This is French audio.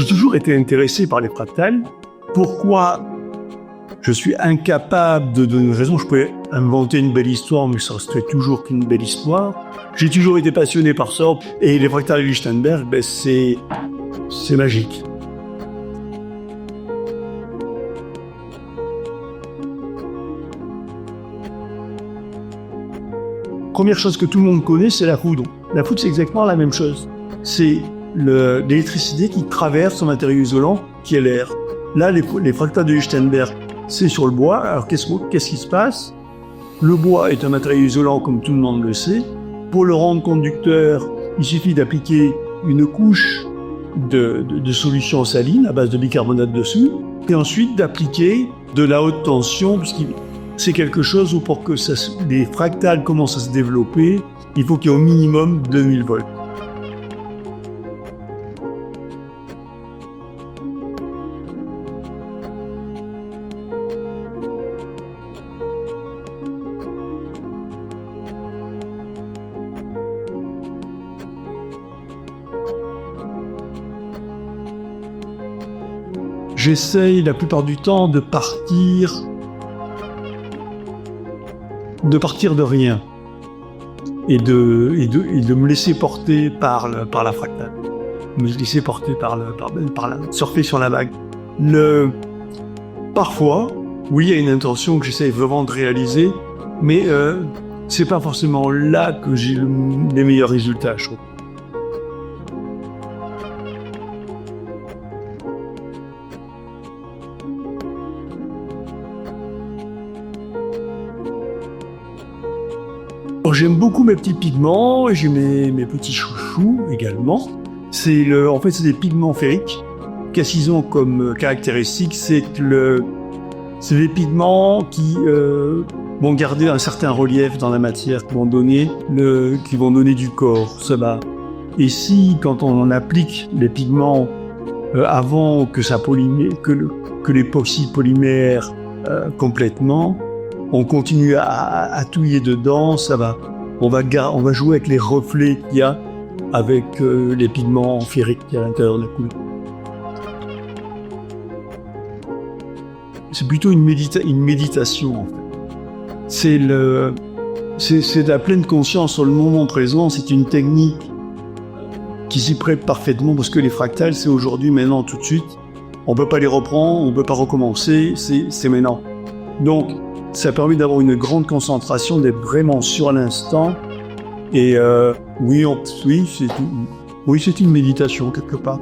J'ai toujours été intéressé par les fractales. Pourquoi je suis incapable de donner une raison? Je pourrais inventer une belle histoire, mais ça resterait toujours qu'une belle histoire. J'ai toujours été passionné par ça. Et les fractales de Lichtenberg, c'est magique. Première chose que tout le monde connaît, c'est la foudre. La foudre, c'est exactement la même chose. C'est l'électricité qui traverse un matériau isolant qui est l'air. Là, les fractales de Lichtenberg, c'est sur le bois. Alors, qu'est-ce qui se passe? Le bois est un matériau isolant, comme tout le monde le sait. Pour le rendre conducteur, il suffit d'appliquer une couche de solution saline à base de bicarbonate dessus, et ensuite d'appliquer de la haute tension, puisque c'est quelque chose où pour que les fractales commencent à se développer, il faut qu'il y ait au minimum 2000 volts. J'essaye la plupart du temps de partir de rien et de me laisser porter par la fractale, me laisser porter surfer sur la vague. Parfois, oui, il y a une intention que j'essaye vraiment de réaliser, mais c'est pas forcément là que j'ai les meilleurs résultats, je trouve. J'aime beaucoup mes petits pigments et j'ai mes petits chouchous également. C'est des pigments ferriques. Qu'est-ce qu'ils ont comme caractéristique? C'est des pigments qui vont garder un certain relief dans la matière, qui vont donner du corps. Ça va. Et si, quand on applique les pigments avant que que l'époxy polymère complètement, on continue à touiller dedans, ça va. On va jouer avec les reflets qu'il y a avec les pigments ferriques qu'il y a à l'intérieur de la couleur. C'est plutôt une méditation, en fait. C'est de la pleine conscience sur le moment présent. C'est une technique qui s'y prête parfaitement parce que les fractales, c'est aujourd'hui, maintenant, tout de suite. On peut pas les reprendre, on peut pas recommencer, c'est maintenant. Donc, ça permet d'avoir une grande concentration, d'être vraiment sur l'instant. Et oui, c'est une méditation quelque part.